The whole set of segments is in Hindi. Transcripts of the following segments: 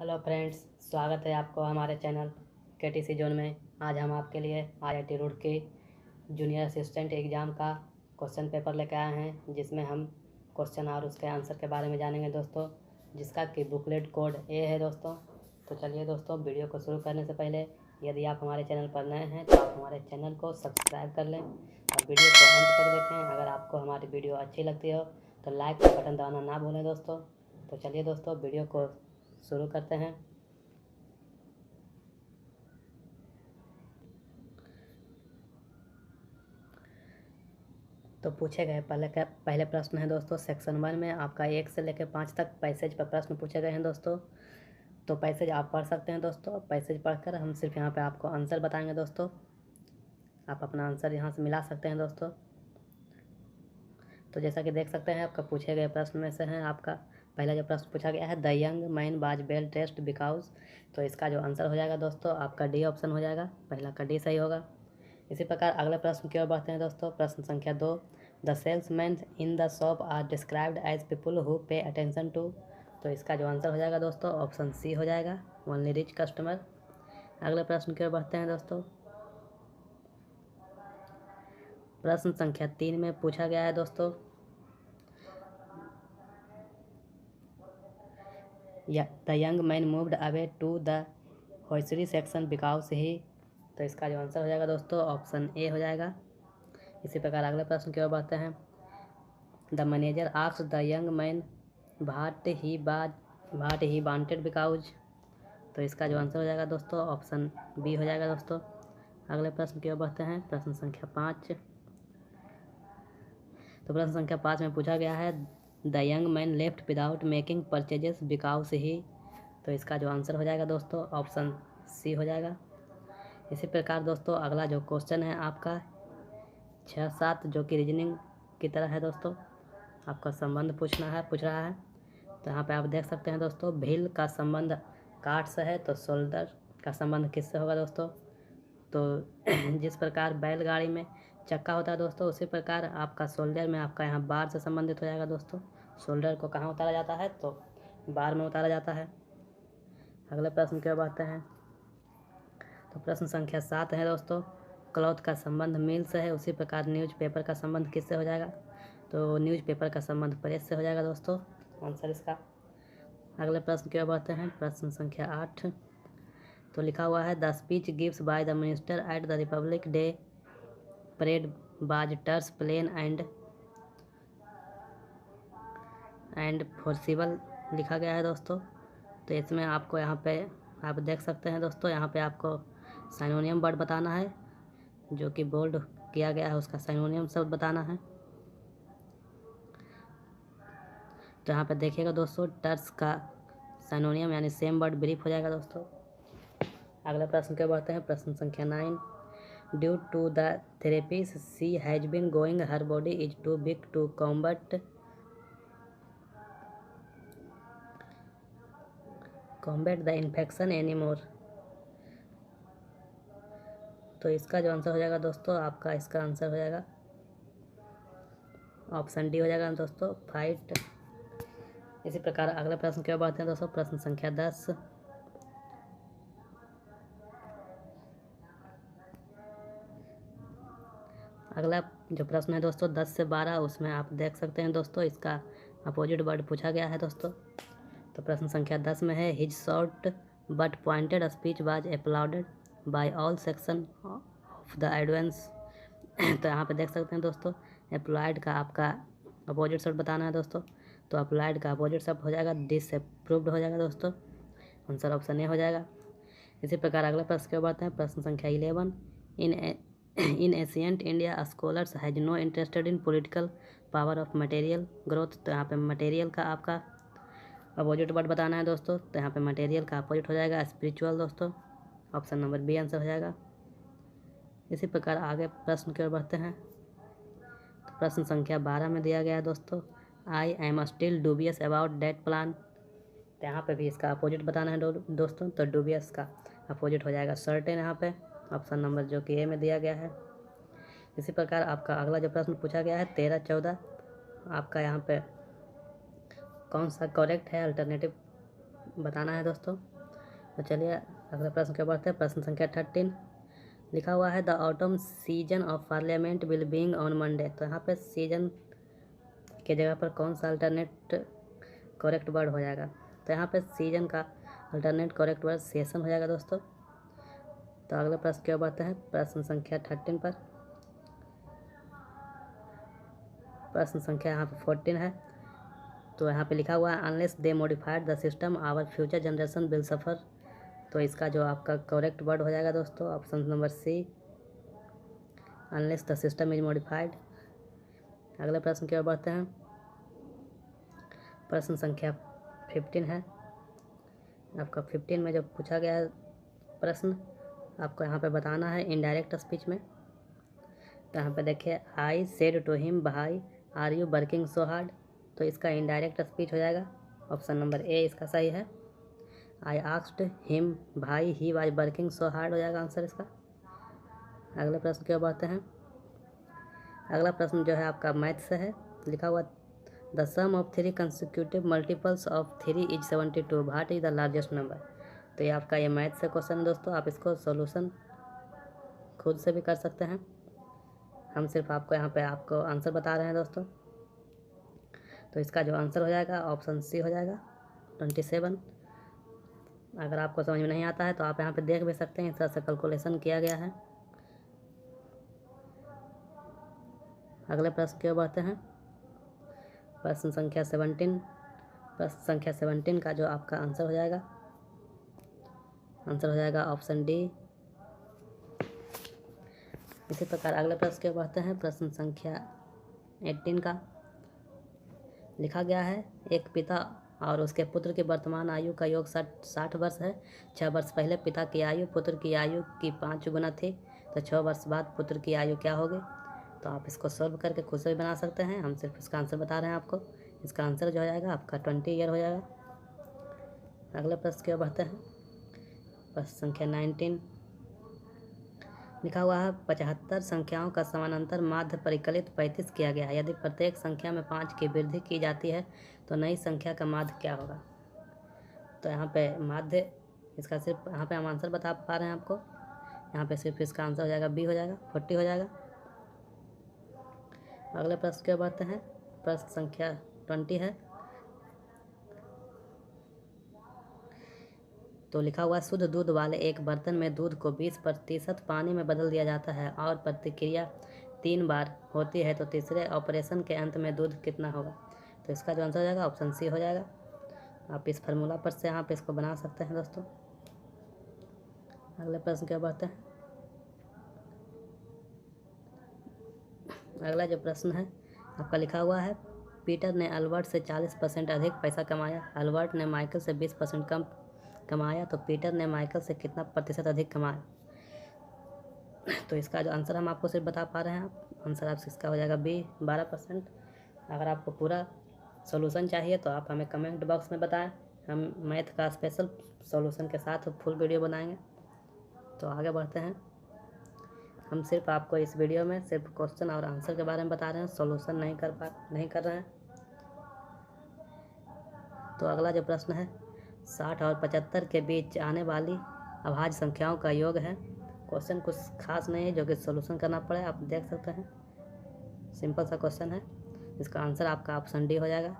हेलो फ्रेंड्स, स्वागत है आपको हमारे चैनल केटीसी जोन में। आज हम आपके लिए IIT Roorkee junior assistant exam का क्वेश्चन पेपर लेकर आए हैं, जिसमें हम क्वेश्चन और उसके आंसर के बारे में जानेंगे दोस्तों, जिसका कि बुकलेट कोड ए है दोस्तों। तो चलिए दोस्तों, वीडियो को शुरू करने से पहले यदि आप हमारे चैनल पर नए हैं तो आप हमारे चैनल को सब्सक्राइब कर लें और वीडियो को अंत तक देखें। अगर आपको हमारी वीडियो अच्छी लगती हो तो लाइक का बटन दबाना ना भूलें दोस्तों। तो चलिए दोस्तों, वीडियो को शुरू करते हैं। तो पूछे गए पहले प्रश्न है दोस्तों, सेक्शन 1 में आपका 1 से लेकर 5 तक पैसेज पर प्रश्न पूछे गए हैं दोस्तों। तो पैसेज आप पढ़ सकते हैं दोस्तों। पैसेज पढ़कर हम सिर्फ यहाँ पे आपको आंसर बताएंगे दोस्तों। आप अपना आंसर यहाँ से मिला सकते हैं दोस्तों। तो जैसा कि देख सकते हैं, आपका पूछे गए प्रश्न में से हैं आपका पहला जो प्रश्न पूछा गया है, the young man was well dressed because. तो इसका जो आंसर हो जाएगा दोस्तों, आपका डी ऑप्शन हो जाएगा। पहला का डी सही होगा। इसी प्रकार अगले प्रश्न की ओर बढ़ते हैं दोस्तों। प्रश्न संख्या 2, the salesman in the shop are described as people who pay attention to. तो इसका जो आंसर हो जाएगा दोस्तों, ऑप्शन सी हो जाएगा, ओनली रिच कस्टमर। अगले प्रश्न की ओर बढ़ते हैं दोस्तों। प्रश्न संख्या 3 में पूछा गया है दोस्तों, the young man moved away to the hosiery section because he. तो इसका जो आंसर हो जाएगा दोस्तों, ऑप्शन ए हो जाएगा। इसी प्रकार अगले प्रश्न की ओर बढ़ते हैं। The manager asked the young man what he wanted because. तो इसका जो आंसर हो जाएगा दोस्तों, ऑप्शन बी हो जाएगा दोस्तों। अगले प्रश्न की ओर बढ़ते हैं। प्रश्न संख्या 5। तो प्रश्न संख्या 5 में पूछा गया है, the young man left without making purchases because he. तो इसका जो आंसर हो जाएगा दोस्तों, ऑप्शन सी हो जाएगा। इसी प्रकार दोस्तों अगला जो क्वेश्चन है आपका 6-7, जो कि रीजनिंग की तरह है दोस्तों, आपका संबंध पूछ रहा है। तो यहाँ पे आप देख सकते हैं दोस्तों, भील का संबंध काठ से है तो शोल्डर का संबंध किससे होगा दोस्तों। तो जिस प्रकार बैलगाड़ी में चक्का होता है दोस्तों, उसी प्रकार आपका शोल्डर में आपका यहाँ बार से संबंधित हो जाएगा दोस्तों। शोल्डर को कहाँ उतारा जाता है, तो बार में उतारा जाता है। अगले प्रश्न की ओर बढ़ते हैं। तो प्रश्न संख्या 7 है दोस्तों, क्लॉथ का संबंध मिल से है, उसी प्रकार न्यूज़पेपर का संबंध किससे हो जाएगा। तो न्यूज़पेपर का संबंध प्रेस से हो जाएगा दोस्तों, आंसर इसका। अगले प्रश्न की ओर बढ़ते हैं। प्रश्न संख्या 8। तो लिखा हुआ है, the speech gives by the minister at the Republic day parade बाज टर्स प्लेन एंड फोर्सिबल लिखा गया है दोस्तों। तो इसमें आपको यहाँ पे आप देख सकते हैं दोस्तों, यहाँ पे आपको साइनोनियम वर्ड बताना है, जो कि बोल्ड किया गया है, उसका साइनोनियम शब्द बताना है। तो यहाँ पे देखिएगा दोस्तों, टर्स का साइनोनियम यानी सेम वर्ड ब्रीफ हो जाएगा दोस्तों। अगले प्रश्न के बढ़ते हैं। प्रश्न संख्या 9, due to the therapy she has been going her body is too big to combat the infection any more. तो इसका जो आंसर हो जाएगा दोस्तों, आपका इसका आंसर हो जाएगा ऑप्शन डी हो जाएगा दोस्तों, फाइट। इसी प्रकार अगले प्रश्न की ओर बढ़ते हैं दोस्तों। प्रश्न संख्या 10। अगला जो प्रश्न है दोस्तों 10 से 12, उसमें आप देख सकते हैं दोस्तों, इसका अपोजिट वर्ड पूछा गया है दोस्तों। तो प्रश्न संख्या 10 में है, his short but pointed speech was applauded by all section of the audience. तो यहाँ पे देख सकते हैं दोस्तों, अप्लाइड का आपका अपोजिट शब्द बताना है दोस्तों। तो अप्लाइड का अपोजिट शब्द हो जाएगा डिसअप्रूव्ड हो जाएगा दोस्तों, आंसर ऑप्शन ए हो जाएगा। इसी प्रकार अगले प्रश्न के बढ़ते हैं। प्रश्न संख्या 11, in ancient India scholars has no interested in political power of material growth. तो यहाँ पे मटेरियल का आपका अपोजिट वर्ड बताना है दोस्तों। तो यहाँ पे मटेरियल का अपोजिट हो जाएगा स्पिरिचुअल दोस्तों, ऑप्शन नंबर बी आंसर हो जाएगा। इसी प्रकार आगे प्रश्न की ओर बढ़ते हैं। तो प्रश्न संख्या 12 में दिया गया है दोस्तों, I am still dubious about that plan. तो यहाँ पे भी इसका अपोजिट बताना है दोस्तों। तो डूबियस का अपोजिट हो जाएगा सर्टेन, यहाँ पे ऑप्शन नंबर जो कि ए में दिया गया है। इसी प्रकार आपका अगला जो प्रश्न पूछा गया है 13-14, आपका यहाँ पे कौन सा करेक्ट है अल्टरनेटिव बताना है दोस्तों। तो चलिए अगले प्रश्न के बढ़ते हैं। प्रश्न संख्या 13 लिखा हुआ है the autumn season of parliament will being on Monday. तो यहाँ पे सीजन के जगह पर कौन सा अल्टरनेट करेक्ट वर्ड हो जाएगा? तो यहाँ पे सीजन का अल्टरनेट करेक्ट वर्ड सेशन हो जाएगा दोस्तों। तो अगले प्रश्न की ओर बढ़ते हैं। प्रश्न संख्या 13 पर प्रश्न संख्या यहाँ पे 14 है। तो यहाँ पे लिखा हुआ है unless they modified the system our future generation will suffer. तो इसका जो आपका करेक्ट वर्ड हो जाएगा दोस्तों option number C, unless the system is modified. अगले प्रश्न की ओर बढ़ते हैं। प्रश्न संख्या 15 है। आपका 15 में जो पूछा गया है प्रश्न, आपको यहाँ पे बताना है इनडायरेक्ट स्पीच में। तो यहाँ पे देखिए आई सेड टू हिम भाई are you working so hard. तो इसका इनडायरेक्ट स्पीच हो जाएगा ऑप्शन नंबर ए इसका सही है। आई आस्क्ड हिम भाई he was working so hard हो जाएगा आंसर इसका। अगले प्रश्न की ओर बढ़ते हैं। अगला प्रश्न जो है आपका मैथ से है। लिखा हुआ the sum of 3 consecutive multiples of 3 is 72 what is the largest number. तो ये आपका ये मैथ से क्वेश्चन है दोस्तों। आप इसको सोल्यूशन खुद से भी कर सकते हैं, हम सिर्फ आपको यहाँ पे आपको आंसर बता रहे हैं दोस्तों। तो इसका जो आंसर हो जाएगा ऑप्शन सी हो जाएगा 27। अगर आपको समझ में नहीं आता है तो आप यहाँ पे देख भी सकते हैं, इस तरह से कैलकुलेशन किया गया है। अगले प्रश्न की ओर बढ़ते हैं। प्रश्न संख्या 17। प्रश्न संख्या 17 का जो आपका आंसर हो जाएगा ऑप्शन डी। इसी प्रकार अगले प्रश्न की ओर बढ़ते हैं। प्रश्न संख्या 18 का लिखा गया है एक पिता और उसके पुत्र की वर्तमान आयु का योग 60 वर्ष है। 6 वर्ष पहले पिता की आयु पुत्र की आयु की 5 गुना थी। तो 6 वर्ष बाद पुत्र की आयु क्या होगी? तो आप इसको सॉल्व करके खुद से भी बना सकते हैं, हम सिर्फ इसका आंसर बता रहे हैं आपको। इसका आंसर जो हो जाएगा आपका 20 ईयर हो जाएगा। अगले प्रश्न की ओर बढ़ते हैं। प्रश्न संख्या 19 लिखा हुआ है 75 संख्याओं का समानांतर माध्य परिकलित 35 किया गया है। यदि प्रत्येक संख्या में 5 की वृद्धि की जाती है तो नई संख्या का माध्य क्या होगा? तो यहाँ पे माध्य इसका सिर्फ यहाँ पे हम आंसर बता पा रहे हैं आपको। यहाँ पे सिर्फ इसका आंसर हो जाएगा बी हो जाएगा 40 हो जाएगा। अगले प्रश्न की ओर बढ़ते हैं। प्रश्न संख्या 20 है। तो लिखा हुआ शुद्ध दूध वाले एक बर्तन में दूध को 20% पानी में बदल दिया जाता है और प्रतिक्रिया 3 बार होती है, तो तीसरे ऑपरेशन के अंत में दूध कितना होगा? तो इसका जो आंसर हो जाएगा ऑप्शन सी हो जाएगा। आप इस फार्मूला पर से आप इसको बना सकते हैं दोस्तों। अगले प्रश्न की ओर बढ़ते हैं। अगला जो प्रश्न है आपका लिखा हुआ है पीटर ने अल्बर्ट से 40% अधिक पैसा कमाया, अल्बर्ट ने माइकल से 20% कम कमाया, तो पीटर ने माइकल से कितना प्रतिशत अधिक कमाया? तो इसका जो आंसर हम आपको सिर्फ बता पा रहे हैं, आंसर आप इसका हो जाएगा बी 12%। अगर आपको पूरा सॉल्यूशन चाहिए तो आप हमें कमेंट बॉक्स में बताएं, हम मैथ का स्पेशल सॉल्यूशन के साथ फुल वीडियो बनाएंगे। तो आगे बढ़ते हैं। हम सिर्फ आपको इस वीडियो में सिर्फ क्वेश्चन और आंसर के बारे में बता रहे हैं, सॉल्यूशन नहीं कर रहे हैं। तो अगला जो प्रश्न है 60 और 75 के बीच आने वाली अभाज्य संख्याओं का योग है। क्वेश्चन कुछ खास नहीं है जो कि सॉल्यूशन करना पड़े, आप देख सकते हैं, सिंपल सा क्वेश्चन है। इसका आंसर आपका ऑप्शन डी हो जाएगा।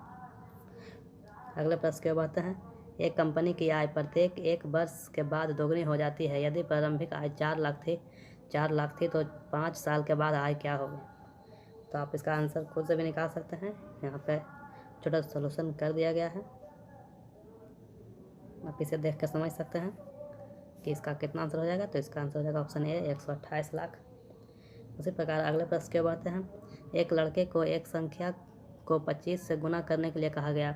अगले प्रश्न की ओर बढ़ते हैं। एक कंपनी की आय प्रत्येक 1 वर्ष के बाद दोगुनी हो जाती है। यदि प्रारंभिक आय 4 लाख थी तो 5 साल के बाद आय क्या होगी? तो आप इसका आंसर खुद से भी निकाल सकते हैं, यहाँ पे छोटा सॉल्यूशन कर दिया गया है, आप इसे देख कर समझ सकते हैं कि इसका कितना आंसर हो जाएगा। तो इसका आंसर हो जाएगा ऑप्शन ए 128 लाख। उसी प्रकार अगले प्रश्न की ओर बढ़ते हैं। एक लड़के को एक संख्या को 25 से गुना करने के लिए कहा गया,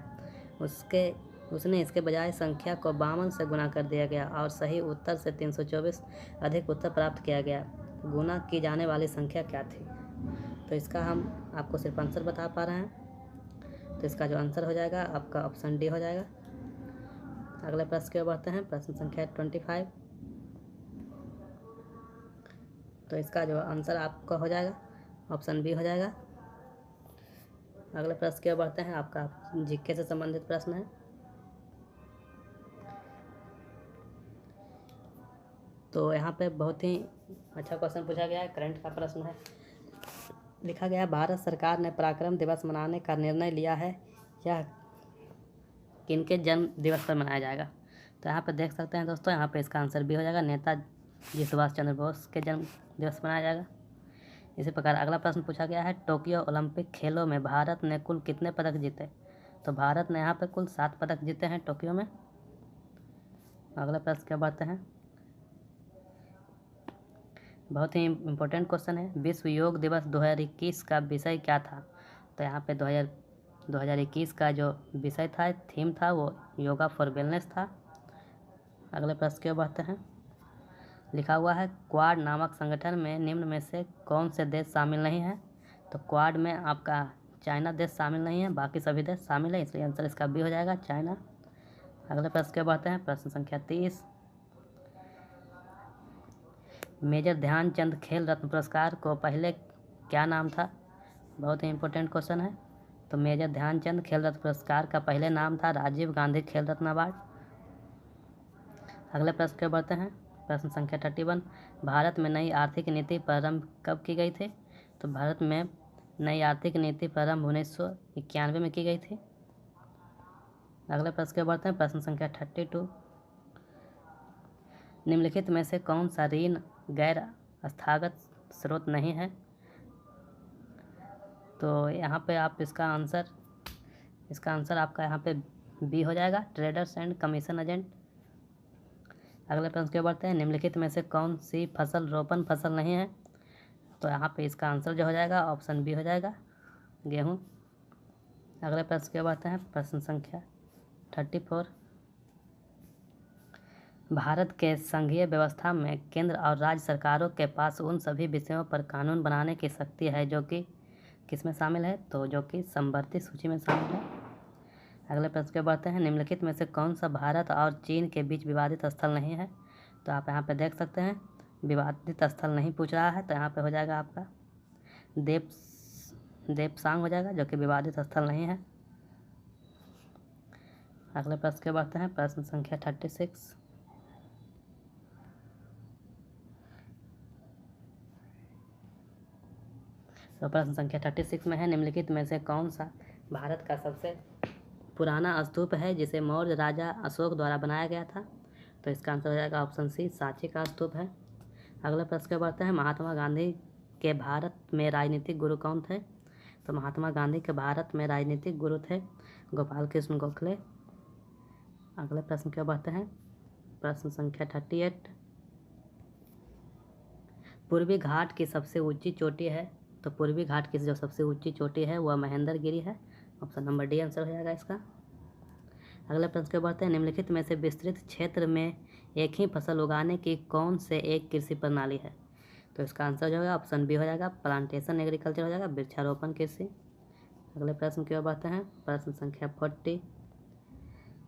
उसने इसके बजाय संख्या को 52 से गुना कर दिया गया और सही उत्तर से 324 अधिक उत्तर प्राप्त किया गया। गुना की जाने वाली संख्या क्या थी? तो इसका हम आपको सिर्फ आंसर बता पा रहे हैं, तो इसका जो आंसर हो जाएगा आपका ऑप्शन डी हो जाएगा। अगले प्रश्न की ओर बढ़ते हैं। प्रश्न संख्या 25। तो इसका जो आंसर आपका हो जाएगा ऑप्शन बी हो जाएगा। अगले प्रश्न की ओर बढ़ते हैं। आपका जीके से संबंधित प्रश्न है। तो यहाँ पे बहुत ही अच्छा क्वेश्चन पूछा गया है, करंट का प्रश्न है। लिखा गया है भारत सरकार ने पराक्रम दिवस मनाने का निर्णय लिया है, यह किनके जन्म दिवस पर मनाया जाएगा। तो यहाँ पर देख सकते हैं दोस्तों, यहाँ पे इसका आंसर भी हो जाएगा, नेताजी सुभाष चंद्र बोस के जन्म दिवस मनाया जाएगा। इसी प्रकार अगला प्रश्न पूछा गया है, टोक्यो ओलंपिक खेलों में भारत ने कुल कितने पदक जीते। तो भारत ने यहाँ पे कुल 7 पदक जीते हैं टोक्यो में। अगला प्रश्न क्या बातें हैं, बहुत ही इम्पोर्टेंट क्वेश्चन है, विश्व योग दिवस 2021 का विषय क्या था। तो यहाँ पे 2021 का जो विषय था, थीम था, वो योगा फॉर वेलनेस था। अगले प्रश्न की बातें हैं, लिखा हुआ है क्वाड नामक संगठन में निम्न में से कौन से देश शामिल नहीं हैं। तो क्वाड में आपका चाइना देश शामिल नहीं है, बाकी सभी देश शामिल है, इसलिए आंसर इसका भी हो जाएगा चाइना। अगले प्रश्न की बातें हैं, प्रश्न संख्या 30, मेजर ध्यानचंद खेल रत्न पुरस्कार को पहले क्या नाम था। बहुत ही इंपॉर्टेंट क्वेश्चन है। तो मेजर ध्यानचंद खेल रत्न पुरस्कार का पहले नाम था राजीव गांधी खेल रत्न अवार्ड। अगले प्रश्न के बढ़ते हैं, प्रश्न संख्या 31, भारत में नई आर्थिक नीति प्रारंभ कब की गई थी। तो भारत में नई आर्थिक नीति प्रारंभ 1991 में की गई थी। अगले प्रश्न के बढ़ते हैं, प्रश्न संख्या 32, निम्नलिखित में से कौन सा ऋण गैर स्थगित स्रोत नहीं है। तो यहाँ पे आप इसका आंसर आपका यहाँ पे बी हो जाएगा, ट्रेडर्स एंड कमीशन एजेंट। अगले प्रश्न के बढ़ते हैं, निम्नलिखित में से कौन सी फसल रोपण फसल नहीं है। तो यहाँ पे इसका आंसर जो हो जाएगा ऑप्शन बी हो जाएगा, गेहूँ। अगले प्रश्न के बढ़ते हैं, प्रश्न संख्या 34, भारत के संघीय व्यवस्था में केंद्र और राज्य सरकारों के पास उन सभी विषयों पर कानून बनाने की शक्ति है जो कि किसमें शामिल है। तो जो कि समवर्ती सूची में शामिल है। अगले प्रश्न के बढ़ते हैं, निम्नलिखित में से कौन सा भारत और चीन के बीच विवादित स्थल नहीं है। तो आप यहाँ पे देख सकते हैं विवादित स्थल नहीं पूछ रहा है, तो यहाँ पे हो जाएगा आपका देपसांग हो जाएगा, जो कि विवादित स्थल नहीं है। अगले प्रश्न के बढ़ते हैं, प्रश्न संख्या 36, तो प्रश्न संख्या 36 में है, निम्नलिखित में से कौन सा भारत का सबसे पुराना स्तूप है जिसे मौर्य राजा अशोक द्वारा बनाया गया था। तो इसका आंसर हो जाएगा ऑप्शन सी, सांची का स्तूप है। अगले प्रश्न के बढ़ते हैं, महात्मा गांधी के भारत में राजनीतिक गुरु कौन थे। तो महात्मा गांधी के भारत में राजनीतिक गुरु थे गोपाल कृष्ण गोखले। अगले प्रश्न के बढ़ते हैं, प्रश्न संख्या 38, पूर्वी घाट की सबसे ऊंची चोटी है। तो पूर्वी घाट की जो सबसे ऊंची चोटी है वह महेंद्रगिरी है, ऑप्शन नंबर डी आंसर हो जाएगा इसका। अगले प्रश्न के बढ़ते हैं, निम्नलिखित में से विस्तृत क्षेत्र में एक ही फसल उगाने की कौन से एक कृषि प्रणाली है। तो इसका आंसर जो होगा ऑप्शन बी हो जाएगा, प्लांटेशन एग्रीकल्चर हो जाएगा, वृक्षारोपण कृषि। अगले प्रश्न की ओर बढ़ते हैं, प्रश्न संख्या 40,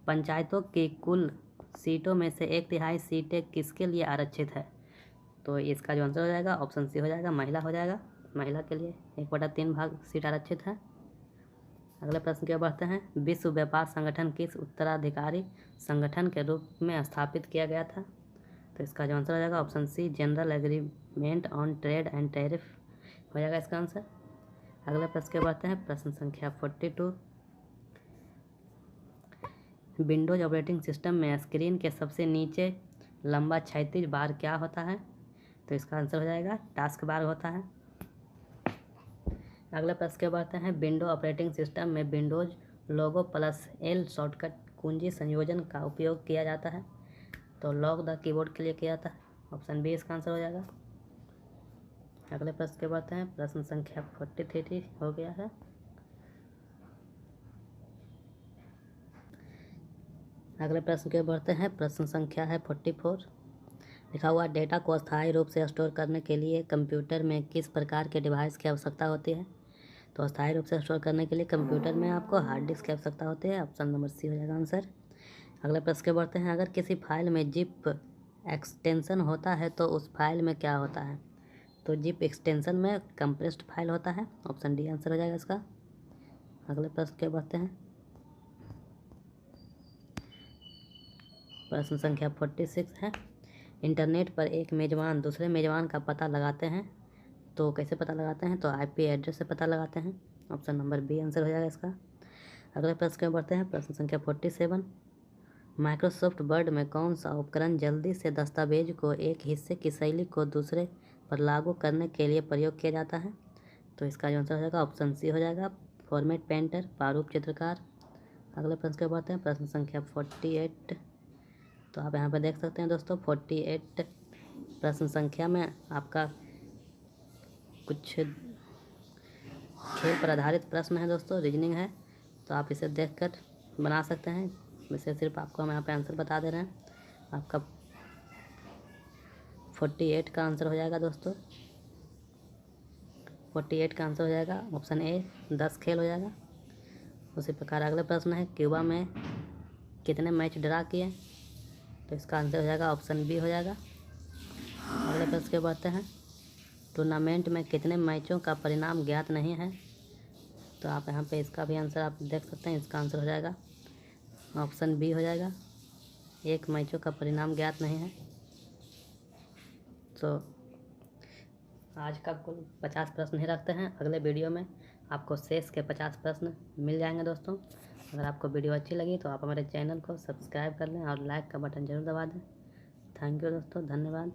पंचायतों की कुल सीटों में से 1/3 सीटें किसके लिए आरक्षित है। तो इसका जो आंसर हो जाएगा ऑप्शन सी हो जाएगा, महिला हो जाएगा, महिला के लिए 1/3 भाग सीट आरक्षित है। अगले प्रश्न की ओर बढ़ते हैं, विश्व व्यापार संगठन किस उत्तराधिकारी संगठन के रूप में स्थापित किया गया था। तो इसका जो आंसर हो जाएगा option C, general agreement on trade and tariff हो जाएगा इसका आंसर। अगले प्रश्न की ओर बढ़ते हैं, प्रश्न संख्या 42, विंडोज ऑपरेटिंग सिस्टम में स्क्रीन के सबसे नीचे लंबा क्षैतिज बार क्या होता है। तो इसका आंसर हो जाएगा टास्क बार होता है। अगले प्रश्न के बढ़ते हैं, विंडो ऑपरेटिंग सिस्टम में विंडोज लोगो प्लस एल शॉर्टकट कुंजी संयोजन का उपयोग किया जाता है। तो लॉग द कीबोर्ड के लिए किया जाता है, ऑप्शन बी इसका आंसर हो जाएगा। अगले प्रश्न के बढ़ते हैं, प्रश्न संख्या 43 हो गया है। अगले प्रश्न के बढ़ते हैं, प्रश्न संख्या है 44, लिखा हुआ डेटा को अस्थायी रूप से स्टोर करने के लिए कंप्यूटर में किस प्रकार के डिवाइस की आवश्यकता होती है। तो अस्थायी रूप से स्टोर करने के लिए कंप्यूटर में आपको हार्ड डिस्क की आवश्यकता होती है, ऑप्शन नंबर सी हो जाएगा आंसर। अगले प्रश्न के बढ़ते हैं, अगर किसी फाइल में जिप एक्सटेंशन होता है तो उस फाइल में क्या होता है। तो जिप एक्सटेंशन में कंप्रेस्ड फाइल होता है, ऑप्शन डी आंसर हो जाएगा इसका। अगले प्रश्न के बढ़ते हैं, प्रश्न संख्या 46 है, इंटरनेट पर एक मेज़बान दूसरे मेज़बान का पता लगाते हैं तो कैसे पता लगाते हैं? तो आईपी एड्रेस से पता लगाते हैं। ऑप्शन नंबर बी आंसर हो जाएगा इसका। अगले प्रश्न में बढ़ते हैं। प्रश्न संख्या 47। माइक्रोसॉफ्ट वर्ड में कौन सा उपकरण जल्दी से दस्तावेज को एक हिस्से की शैली को दूसरे पर लागू करने के लिए प्रयोग किया जाता है? तो इसका जो आंसर हो जाएगा ऑप्शन सी हो जाएगा, फॉर्मेट पेंटर, प्रारूप चित्रकार। अगले प्रश्न के बढ़ते हैं। प्रश्न संख्या 48। तो आप यहाँ पर देख सकते हैं दोस्तों 48 प्रश्न संख्या में आपका कुछ खेल पर आधारित प्रश्न है दोस्तों, रीजनिंग है, तो आप इसे देखकर बना सकते हैं। वैसे सिर्फ आपको हम यहाँ पे आंसर बता दे रहे हैं। आपका 48 का आंसर हो जाएगा दोस्तों, 48 का आंसर हो जाएगा ऑप्शन ए 10 खेल हो जाएगा। उसी प्रकार अगला प्रश्न है, क्यूबा में कितने मैच ड्रा किए? तो इसका आंसर हो जाएगा ऑप्शन बी हो जाएगा। अगले प्रश्न के बढ़ते हैं। टूर्नामेंट में कितने मैचों का परिणाम ज्ञात नहीं है? तो आप यहाँ पे इसका भी आंसर आप देख सकते हैं। इसका आंसर हो जाएगा ऑप्शन बी हो जाएगा, 1 मैचों का परिणाम ज्ञात नहीं है। तो आज का कुल 50 प्रश्न ही रखते हैं। अगले वीडियो में आपको शेष के 50 प्रश्न मिल जाएंगे दोस्तों। अगर आपको वीडियो अच्छी लगी तो आप हमारे चैनल को सब्सक्राइब कर लें और लाइक का बटन ज़रूर दबा दें। थैंक यू दोस्तों, धन्यवाद।